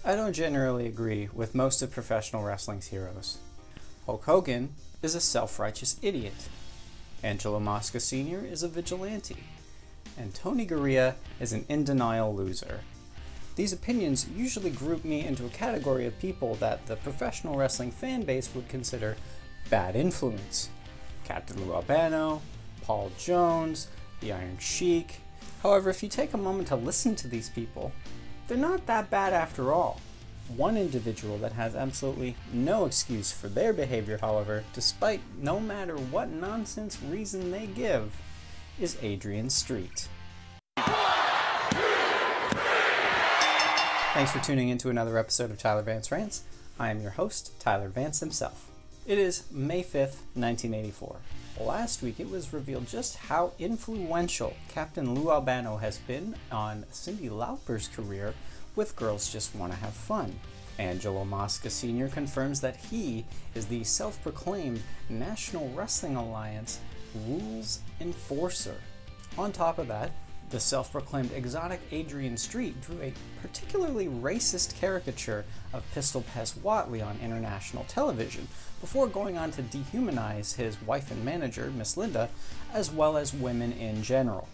I don't generally agree with most of professional wrestling's heroes. Hulk Hogan is a self-righteous idiot. Angelo Mosca Sr. is a vigilante. And Tony Garea is an in-denial loser. These opinions usually group me into a category of people that the professional wrestling fan base would consider bad influence. Captain Lou Albano, Paul Jones, the Iron Sheik. However, if you take a moment to listen to these people, they're not that bad after all. One individual that has absolutely no excuse for their behavior, however, despite no matter what nonsense reason they give, is Adrian Street. Thanks for tuning in to another episode of Tyler Vance Rants. I am your host, Tyler Vance himself. It is May 5th, 1984. Last week it was revealed just how influential Captain Lou Albano has been on Cyndi Lauper's career with Girls Just Wanna Have Fun. Angelo Mosca Sr. confirms that he is the self-proclaimed National Wrestling Alliance rules enforcer. On top of that, the self-proclaimed exotic Adrian Street drew a particularly racist caricature of Pistol Pez Whatley on international television, before going on to dehumanize his wife and manager, Miss Linda, as well as women in general.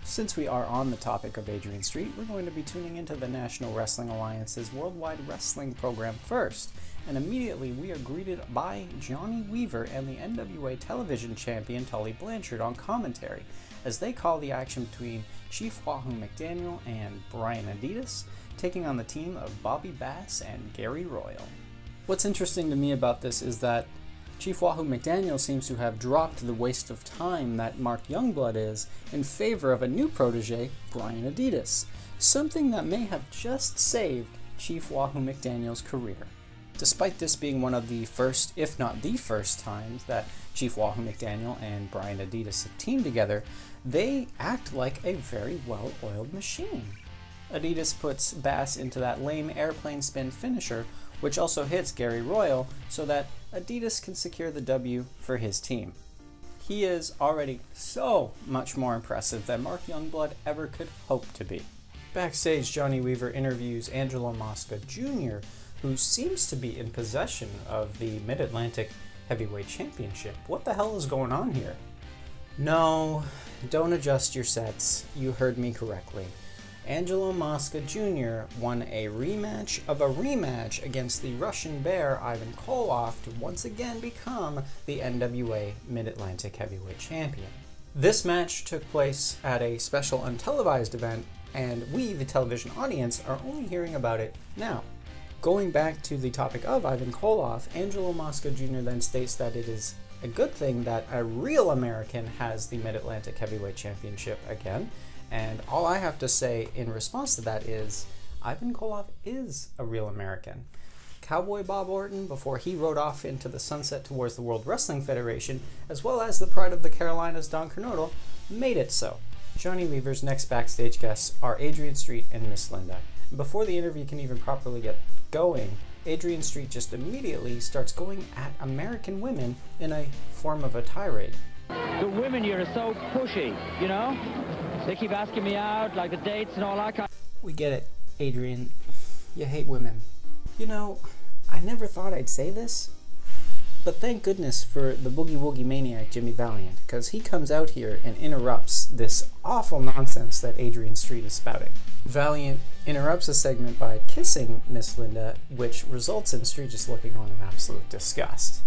Since we are on the topic of Adrian Street, we're going to be tuning into the National Wrestling Alliance's Worldwide Wrestling program first, and immediately we are greeted by Johnny Weaver and the NWA television champion Tully Blanchard on commentary, as they call the action between Chief Wahoo McDaniel and Brian Adidas, taking on the team of Bobby Bass and Gary Royal. What's interesting to me about this is that Chief Wahoo McDaniel seems to have dropped the waste of time that Mark Youngblood is in favor of a new protege, Brian Adidas, something that may have just saved Chief Wahoo McDaniel's career. Despite this being one of the first, if not the first times that Chief Wahoo McDaniel and Brian Adidas have teamed together, they act like a very well-oiled machine. Adidas puts Bass into that lame airplane spin finisher, which also hits Gary Royal, so that Adidas can secure the W for his team. He is already so much more impressive than Mark Youngblood ever could hope to be. Backstage, Johnny Weaver interviews Angelo Mosca Jr., who seems to be in possession of the Mid-Atlantic Heavyweight Championship. What the hell is going on here? No, don't adjust your sets. You heard me correctly. Angelo Mosca Jr. won a rematch of a rematch against the Russian Bear Ivan Koloff to once again become the NWA Mid-Atlantic Heavyweight Champion. This match took place at a special untelevised event, and we, the television audience, are only hearing about it now. Going back to the topic of Ivan Koloff, Angelo Mosca Jr. then states that it is a good thing that a real American has the Mid-Atlantic Heavyweight Championship again, and all I have to say in response to that is, Ivan Koloff is a real American. Cowboy Bob Orton, before he rode off into the sunset towards the World Wrestling Federation, as well as the pride of the Carolinas, Don Kernodle, made it so. Johnny Weaver's next backstage guests are Adrian Street and Miss Linda. And before the interview can even properly get going, Adrian Street just immediately starts going at American women in a form of a tirade. The women here are so pushy, you know? They keep asking me out, like the dates and all that kind. We get it, Adrian. You hate women. You know, I never thought I'd say this, but thank goodness for the boogie woogie maniac Jimmy Valiant, because he comes out here and interrupts this awful nonsense that Adrian Street is spouting. Valiant interrupts the segment by kissing Miss Linda, which results in Street just looking on in absolute disgust.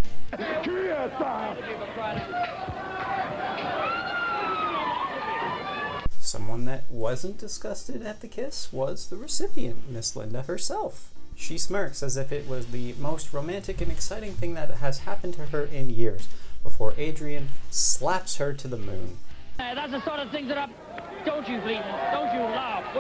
Someone that wasn't disgusted at the kiss was the recipient, Miss Linda herself. She smirks as if it was the most romantic and exciting thing that has happened to her in years, before Adrian slaps her to the moon. That's the sort of thing that I... Don't you, Fleet? Don't you laugh?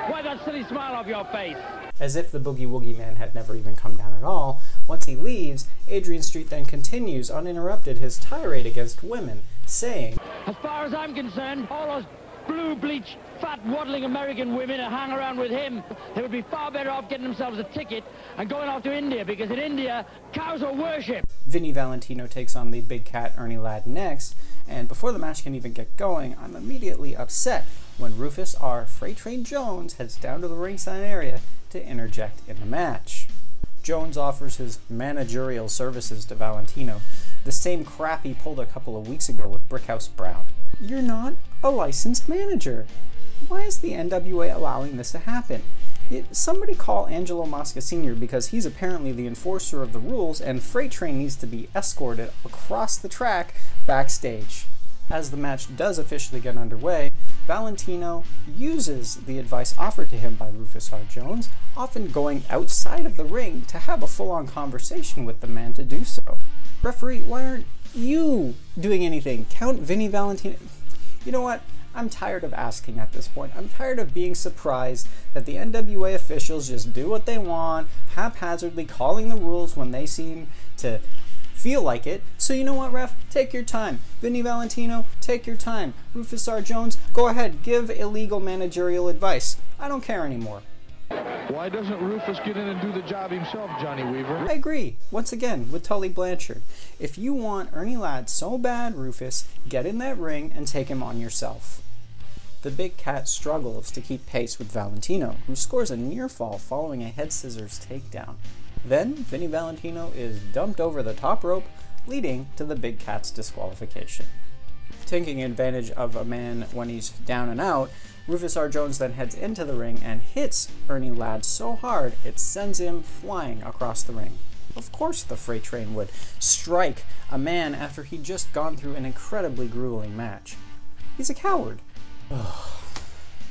Why that silly smile off your face? As if the Boogie Woogie Man had never even come down at all, once he leaves, Adrian Street then continues uninterrupted his tirade against women, saying, as far as I'm concerned, all those blue bleach, fat, waddling American women that hang around with him, they would be far better off getting themselves a ticket and going off to India, because in India, cows are worshipped. Vinnie Valentino takes on the big cat Ernie Ladd next, and before the match can even get going, I'm immediately upset when Rufus, our Freight Train Jones, heads down to the ringside area to interject in the match. Jones offers his managerial services to Valentino, the same crap he pulled a couple of weeks ago with Brickhouse Brown. You're not a licensed manager. Why is the NWA allowing this to happen? Somebody call Angelo Mosca Sr. because he's apparently the enforcer of the rules and Freight Train needs to be escorted across the track backstage. As the match does officially get underway, Valentino uses the advice offered to him by Rufus R. Jones, often going outside of the ring to have a full-on conversation with the man to do so. Referee, why aren't you doing anything? Count Vinnie Valentino. You know what? I'm tired of asking at this point. I'm tired of being surprised that the NWA officials just do what they want, haphazardly calling the rules when they seem to feel like it. So you know what, ref? Take your time. Vinnie Valentino, take your time. Rufus R. Jones, go ahead, give illegal managerial advice. I don't care anymore. Why doesn't Rufus get in and do the job himself, Johnny Weaver? I agree, once again, with Tully Blanchard. If you want Ernie Ladd so bad, Rufus, get in that ring and take him on yourself. The Big Cat struggles to keep pace with Valentino, who scores a near fall following a head scissors takedown. Then, Vinnie Valentino is dumped over the top rope, leading to the Big Cat's disqualification. Taking advantage of a man when he's down and out, Rufus R. Jones then heads into the ring and hits Ernie Ladd so hard it sends him flying across the ring. Of course the Freight Train would strike a man after he'd just gone through an incredibly grueling match. He's a coward.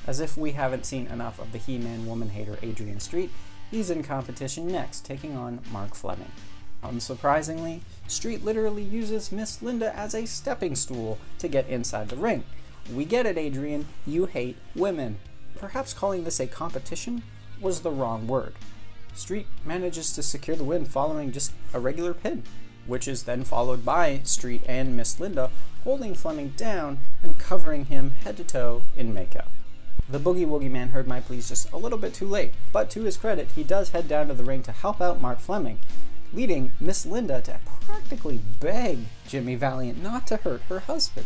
As if we haven't seen enough of the He-Man woman-hater Adrian Street, he's in competition next, taking on Mark Fleming. Unsurprisingly, Street literally uses Miss Linda as a stepping stool to get inside the ring. We get it, Adrian, you hate women. Perhaps calling this a competition was the wrong word. Street manages to secure the win following just a regular pin, which is then followed by Street and Miss Linda holding Fleming down and covering him head to toe in makeup. The Boogie Woogie Man heard my pleas just a little bit too late, but to his credit, he does head down to the ring to help out Mark Fleming, leading Miss Linda to practically beg Jimmy Valiant not to hurt her husband.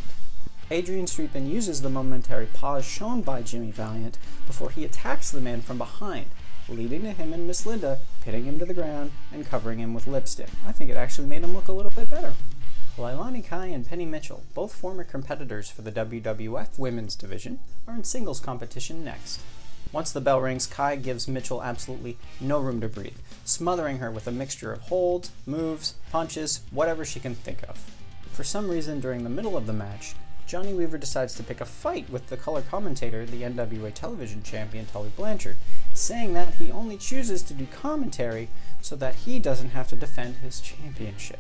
Adrian Street then uses the momentary pause shown by Jimmy Valiant before he attacks the man from behind, leading to him and Miss Linda pinning him to the ground and covering him with lipstick. I think it actually made him look a little bit better. Leilani Kai and Penny Mitchell, both former competitors for the WWF Women's Division, are in singles competition next. Once the bell rings, Kai gives Mitchell absolutely no room to breathe, smothering her with a mixture of holds, moves, punches, whatever she can think of. For some reason, during the middle of the match, Johnny Weaver decides to pick a fight with the color commentator, the NWA television champion Tully Blanchard, saying that he only chooses to do commentary so that he doesn't have to defend his championship.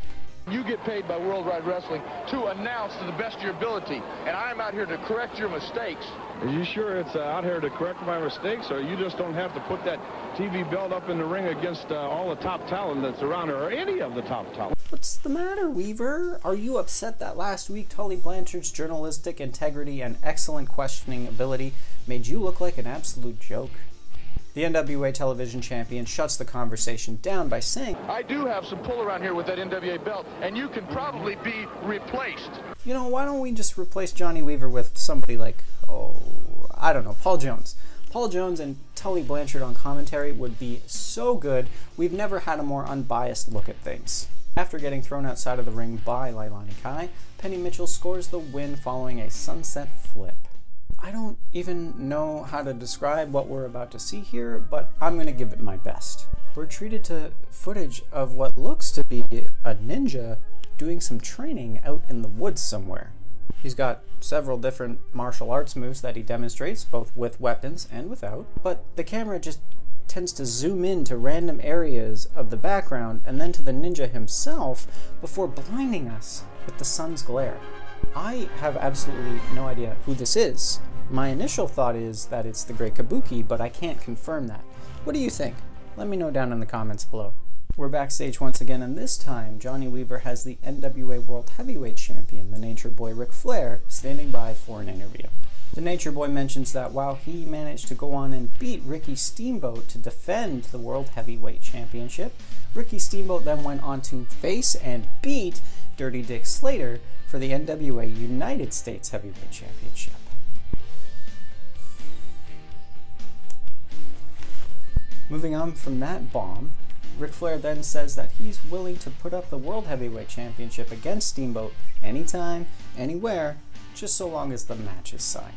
You get paid by World Wide Wrestling to announce to the best of your ability, and I'm out here to correct your mistakes. Are you sure it's out here to correct my mistakes, or you just don't have to put that TV belt up in the ring against all the top talent that's around here, or any of the top talent? What's the matter, Weaver? Are you upset that last week Tully Blanchard's journalistic integrity and excellent questioning ability made you look like an absolute joke? The NWA television champion shuts the conversation down by saying, I do have some pull around here with that NWA belt, and you can probably be replaced. You know, why don't we just replace Johnny Weaver with somebody like, I don't know, Paul Jones. Paul Jones and Tully Blanchard on commentary would be so good. We've never had a more unbiased look at things. After getting thrown outside of the ring by Leilani Kai, Penny Mitchell scores the win following a sunset flip. I don't even know how to describe what we're about to see here, but I'm going to give it my best. We're treated to footage of what looks to be a ninja doing some training out in the woods somewhere. He's got several different martial arts moves that he demonstrates, both with weapons and without, but the camera just tends to zoom in to random areas of the background and then to the ninja himself before blinding us with the sun's glare. I have absolutely no idea who this is. My initial thought is that it's the Great Kabuki, but I can't confirm that. What do you think? Let me know down in the comments below. We're backstage once again, and this time Johnny Weaver has the NWA World Heavyweight Champion, the Nature Boy Ric Flair, standing by for an interview. The Nature Boy mentions that while he managed to go on and beat Ricky Steamboat to defend the World Heavyweight Championship, Ricky Steamboat then went on to face and beat Dirty Dick Slater for the NWA United States Heavyweight Championship. Moving on from that bomb, Ric Flair then says that he's willing to put up the World Heavyweight Championship against Steamboat anytime, anywhere, just so long as the match is signed.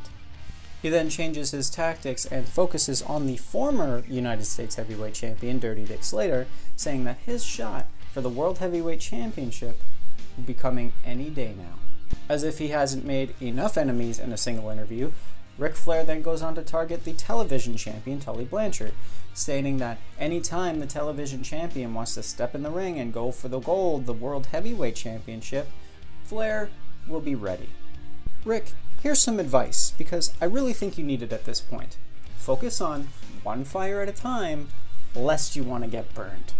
He then changes his tactics and focuses on the former United States Heavyweight Champion, Dirty Dick Slater, saying that his shot for the World Heavyweight Championship will be coming any day now. As if he hasn't made enough enemies in a single interview, Ric Flair then goes on to target the television champion, Tully Blanchard, stating that anytime the television champion wants to step in the ring and go for the gold, the World Heavyweight Championship, Flair will be ready. Rick, here's some advice, because I really think you need it at this point. Focus on one fire at a time, lest you want to get burned.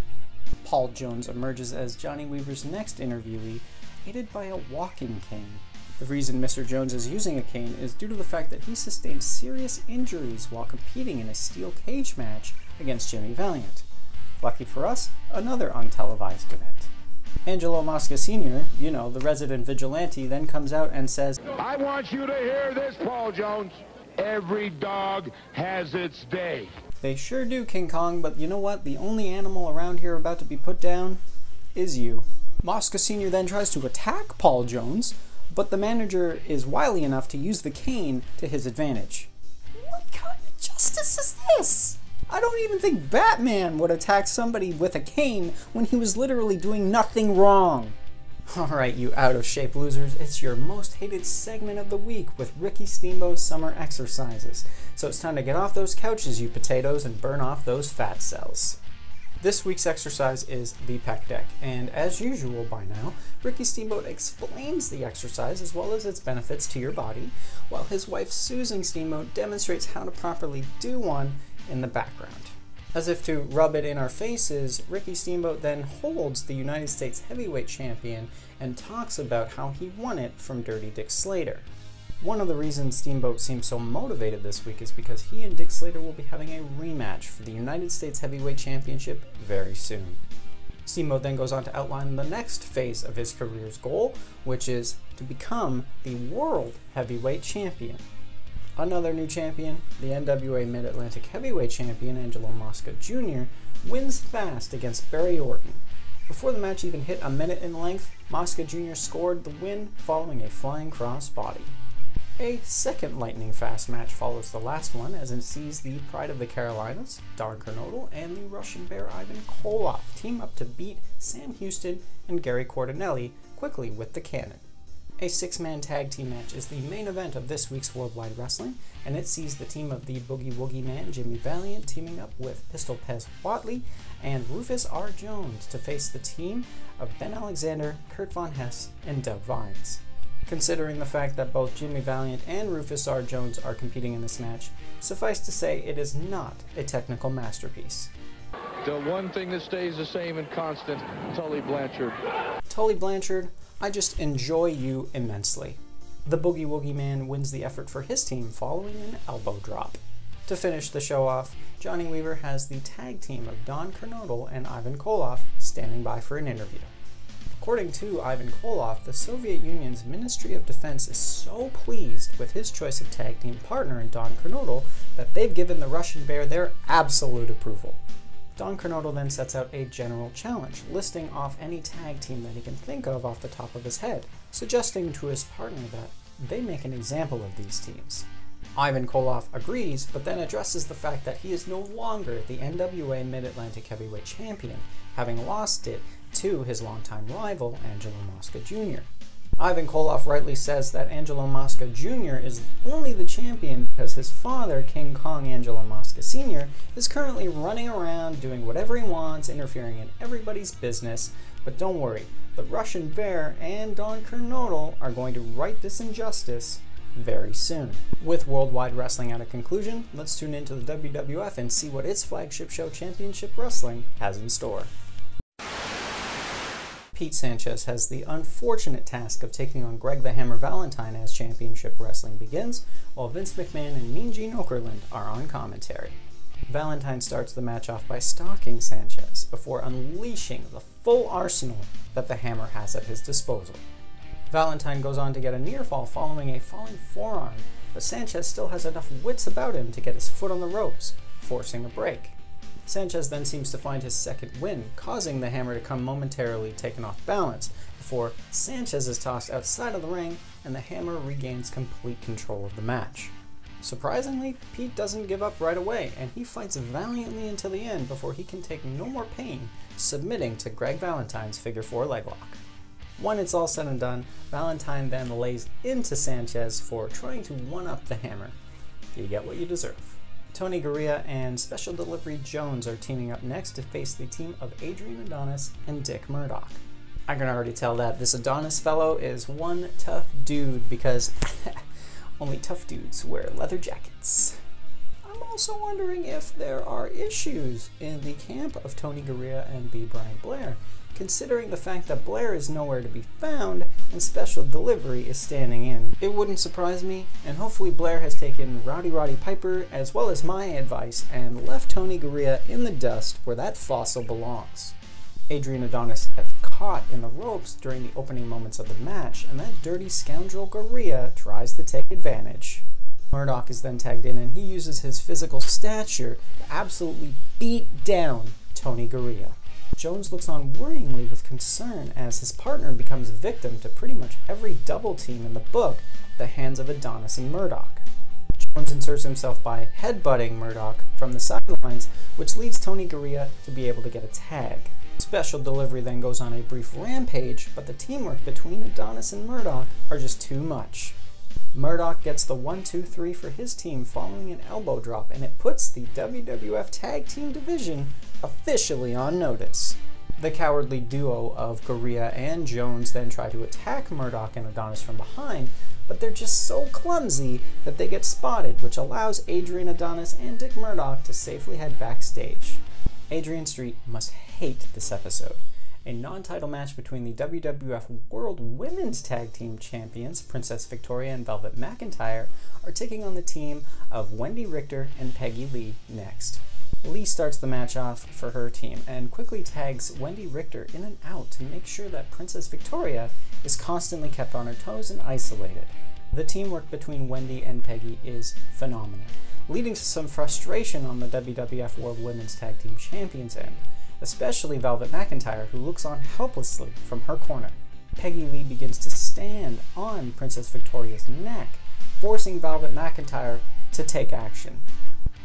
Paul Jones emerges as Johnny Weaver's next interviewee, aided by a walking cane. The reason Mr. Jones is using a cane is due to the fact that he sustained serious injuries while competing in a steel cage match against Jimmy Valiant. Lucky for us, another untelevised event. Angelo Mosca Sr., you know, the resident vigilante, then comes out and says, I want you to hear this, Paul Jones. Every dog has its day. They sure do, King Kong, but you know what? The only animal around here about to be put down is you. Mosca Sr. then tries to attack Paul Jones, but the manager is wily enough to use the cane to his advantage. What kind of justice is this? I don't even think Batman would attack somebody with a cane when he was literally doing nothing wrong. Alright, you out-of-shape losers, it's your most hated segment of the week with Ricky Steamboat's summer exercises. So it's time to get off those couches, you potatoes, and burn off those fat cells. This week's exercise is the pec deck, and as usual by now, Ricky Steamboat explains the exercise as well as its benefits to your body, while his wife Susan Steamboat demonstrates how to properly do one in the background. As if to rub it in our faces, Ricky Steamboat then holds the United States Heavyweight Champion and talks about how he won it from Dirty Dick Slater. One of the reasons Steamboat seems so motivated this week is because he and Dick Slater will be having a rematch for the United States Heavyweight Championship very soon. Steamboat then goes on to outline the next phase of his career's goal, which is to become the World Heavyweight Champion. Another new champion, the NWA Mid-Atlantic Heavyweight Champion Angelo Mosca Jr., wins fast against Barry Orton. Before the match even hit a minute in length, Mosca Jr. scored the win following a flying crossbody. A second lightning-fast match follows the last one, as it sees the Pride of the Carolinas, Don Kernodle, and the Russian Bear Ivan Koloff team up to beat Sam Houston and Gary Quartinelli quickly with the cannon. A six-man tag team match is the main event of this week's Worldwide Wrestling, and it sees the team of the Boogie Woogie Man, Jimmy Valiant, teaming up with Pistol Pez Whatley and Rufus R. Jones to face the team of Ben Alexander, Kurt Von Hess, and Doug Vines. Considering the fact that both Jimmy Valiant and Rufus R. Jones are competing in this match, suffice to say it is not a technical masterpiece. The one thing that stays the same and constant, Tully Blanchard. Tully Blanchard, I just enjoy you immensely. The Boogie Woogie Man wins the effort for his team following an elbow drop. To finish the show off, Johnny Weaver has the tag team of Don Kernodle and Ivan Koloff standing by for an interview. According to Ivan Koloff, the Soviet Union's Ministry of Defense is so pleased with his choice of tag team partner in Don Kernodle that they've given the Russian Bear their absolute approval. Don Kernodle then sets out a general challenge, listing off any tag team that he can think of off the top of his head, suggesting to his partner that they make an example of these teams. Ivan Koloff agrees, but then addresses the fact that he is no longer the NWA Mid-Atlantic Heavyweight Champion, having lost it to his longtime rival, Angelo Mosca Jr. Ivan Koloff rightly says that Angelo Mosca Jr. is only the champion because his father, King Kong Angelo Mosca Sr., is currently running around doing whatever he wants, interfering in everybody's business. But don't worry, the Russian Bear and Don Kernodle are going to right this injustice very soon. With Worldwide Wrestling at a conclusion, let's tune into the WWF and see what its flagship show, Championship Wrestling, has in store. Pete Sanchez has the unfortunate task of taking on Greg the Hammer Valentine as Championship Wrestling begins, while Vince McMahon and Mean Gene Okerlund are on commentary. Valentine starts the match off by stalking Sanchez before unleashing the full arsenal that the Hammer has at his disposal. Valentine goes on to get a near fall following a falling forearm, but Sanchez still has enough wits about him to get his foot on the ropes, forcing a break. Sanchez then seems to find his second win, causing the hammer to come momentarily taken off balance, before Sanchez is tossed outside of the ring and the hammer regains complete control of the match. Surprisingly, Pete doesn't give up right away, and he fights valiantly until the end before he can take no more pain, submitting to Greg Valentine's figure 4 leg lock. When it's all said and done, Valentine then lays into Sanchez for trying to one-up the hammer. You get what you deserve. Tony Garea and Special Delivery Jones are teaming up next to face the team of Adrian Adonis and Dick Murdoch. I can already tell that this Adonis fellow is one tough dude because only tough dudes wear leather jackets. I'm also wondering if there are issues in the camp of Tony Garea and B. Brian Blair, considering the fact that Blair is nowhere to be found and Special Delivery is standing in. It wouldn't surprise me, and hopefully Blair has taken Roddy Piper as well as my advice and left Tony Garea in the dust where that fossil belongs. Adrian Adonis gets caught in the ropes during the opening moments of the match, and that dirty scoundrel Garea tries to take advantage. Murdoch is then tagged in, and he uses his physical stature to absolutely beat down Tony Garea. Jones looks on worryingly with concern as his partner becomes victim to pretty much every double team in the book at the hands of Adonis and Murdoch. Jones inserts himself by headbutting Murdoch from the sidelines, which leads Tony Garea to be able to get a tag. Special Delivery then goes on a brief rampage, but the teamwork between Adonis and Murdoch are just too much. Murdoch gets the 1-2-3 for his team following an elbow drop, and it puts the WWF Tag Team Division officially on notice. The cowardly duo of Garea and Jones then try to attack Murdoch and Adonis from behind, but they're just so clumsy that they get spotted, which allows Adrian Adonis and Dick Murdoch to safely head backstage. Adrian Street must hate this episode. A non-title match between the WWF World Women's Tag Team Champions, Princess Victoria and Velvet McIntyre, are taking on the team of Wendy Richter and Peggy Lee next. Lee starts the match off for her team and quickly tags Wendy Richter in and out to make sure that Princess Victoria is constantly kept on her toes and isolated. The teamwork between Wendy and Peggy is phenomenal, leading to some frustration on the WWF World Women's Tag Team Champions end, especially Velvet McIntyre, who looks on helplessly from her corner. Peggy Lee begins to stand on Princess Victoria's neck, forcing Velvet McIntyre to take action.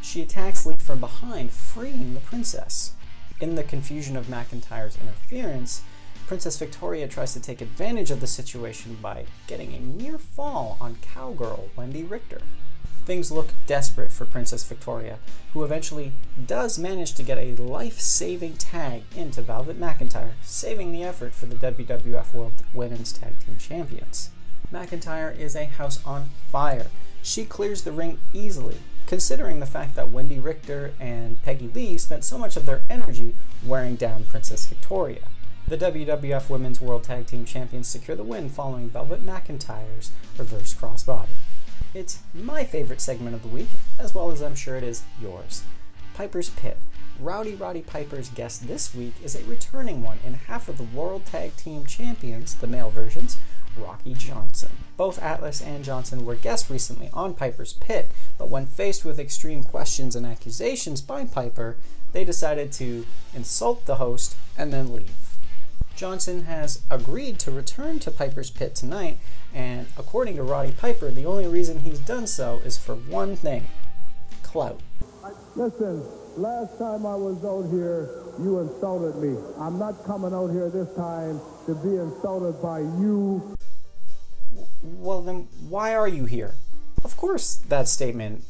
She attacks Lee from behind, freeing the princess. In the confusion of McIntyre's interference, Princess Victoria tries to take advantage of the situation by getting a near fall on cowgirl Wendy Richter. Things look desperate for Princess Victoria, who eventually does manage to get a life-saving tag into Velvet McIntyre, saving the effort for the WWF World Women's Tag Team Champions. McIntyre is a house on fire. She clears the ring easily, considering the fact that Wendy Richter and Peggy Lee spent so much of their energy wearing down Princess Victoria. The WWF Women's World Tag Team Champions secure the win following Velvet McIntyre's reverse crossbody. It's my favorite segment of the week, as well as I'm sure it is yours. Piper's Pit. Roddy Piper's guest this week is a returning one in half of the World Tag Team Champions, the male versions, Rocky Johnson. Both Atlas and Johnson were guests recently on Piper's Pit, but when faced with extreme questions and accusations by Piper, they decided to insult the host and then leave. Johnson has agreed to return to Piper's Pit tonight, and according to Roddy Piper, the only reason he's done so is for one thing: clout. Listen, last time I was out here, you insulted me. I'm not coming out here this time to be insulted by you. Well then, why are you here? Of course, that statement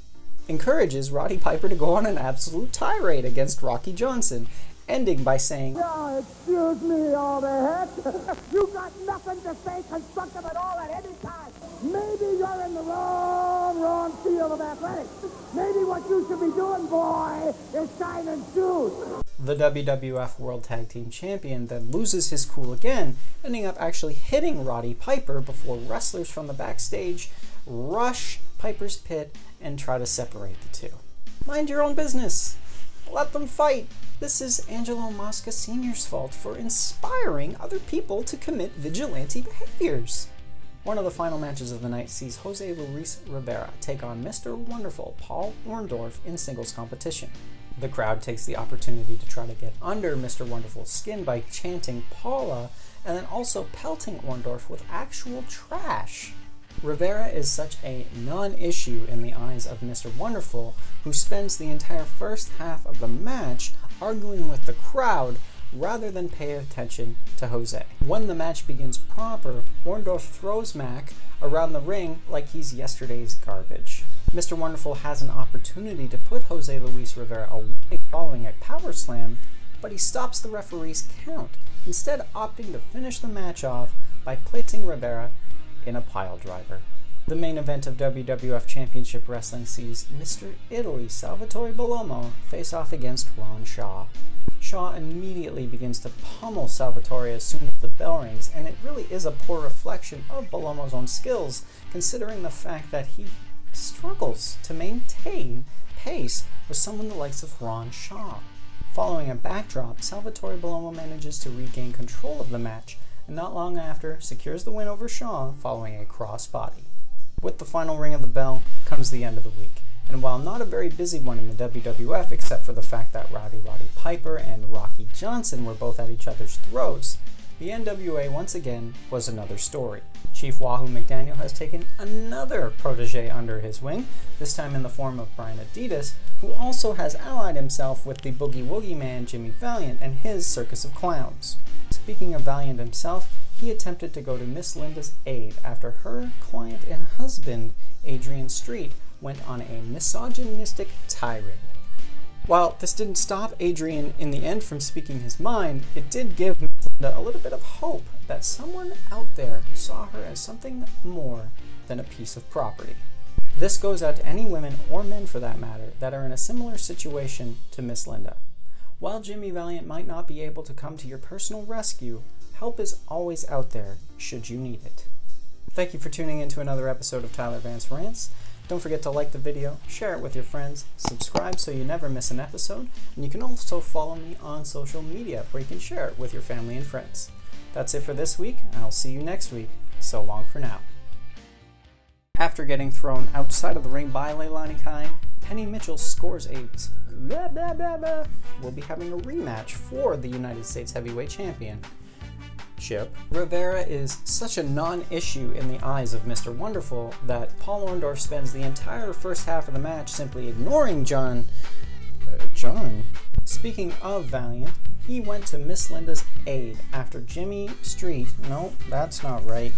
encourages Roddy Piper to go on an absolute tirade against Rocky Johnson, ending by saying, "Yeah, excuse me, all the heck. You got nothing to say constructive at all at any time. Maybe you're in the wrong field of athletics. Maybe what you should be doing, boy, is shining shoes." The WWF World Tag Team Champion then loses his cool again, ending up actually hitting Roddy Piper before wrestlers from the backstage rush Piper's Pit and try to separate the two. Mind your own business. Let them fight. This is Angelo Mosca Sr.'s fault for inspiring other people to commit vigilante behaviors. One of the final matches of the night sees Jose Luis Rivera take on Mr. Wonderful Paul Orndorff in singles competition. The crowd takes the opportunity to try to get under Mr. Wonderful's skin by chanting Paula and then also pelting Orndorff with actual trash. Rivera is such a non-issue in the eyes of Mr. Wonderful, who spends the entire first half of the match arguing with the crowd rather than pay attention to Jose. When the match begins proper, Orndorff throws Mac around the ring like he's yesterday's garbage. Mr. Wonderful has an opportunity to put Jose Luis Rivera away following a power slam, but he stops the referee's count, instead opting to finish the match off by placing Rivera in a pile driver. The main event of WWF Championship Wrestling sees Mr. Italy Salvatore Bellomo face off against Ron Shaw. Shaw immediately begins to pummel Salvatore as soon as the bell rings, and it really is a poor reflection of Bellomo's own skills, considering the fact that he struggles to maintain pace with someone the likes of Ron Shaw. Following a backdrop, Salvatore Bellomo manages to regain control of the match, and not long after secures the win over Shaw following a crossbody. With the final ring of the bell comes the end of the week, and while not a very busy one in the WWF except for the fact that Roddy Piper and Rocky Johnson were both at each other's throats, the NWA once again was another story. Chief Wahoo McDaniel has taken another protege under his wing, this time in the form of Brian Adidas, who also has allied himself with the Boogie Woogie Man Jimmy Valiant and his circus of clowns. Speaking of Valiant himself, he attempted to go to Miss Linda's aid after her client and husband, Adrian Street, went on a misogynistic tirade. While this didn't stop Adrian in the end from speaking his mind, it did give Miss Linda a little bit of hope that someone out there saw her as something more than a piece of property. This goes out to any women, or men for that matter, that are in a similar situation to Miss Linda. While Jimmy Valiant might not be able to come to your personal rescue, help is always out there should you need it. Thank you for tuning in to another episode of Tyler Vance Rants. Don't forget to like the video, share it with your friends, subscribe so you never miss an episode, and you can also follow me on social media where you can share it with your family and friends. That's it for this week, and I'll see you next week. So long for now. After getting thrown outside of the ring by Leilani Kai, Penny Mitchell scores a We'll be having a rematch for the United States Heavyweight Championship. Rivera is such a non-issue in the eyes of Mr. Wonderful that Paul Orndorff spends the entire first half of the match simply ignoring John. Speaking of Valiant, he went to Miss Linda's aid after Jimmy Street, no, that's not right,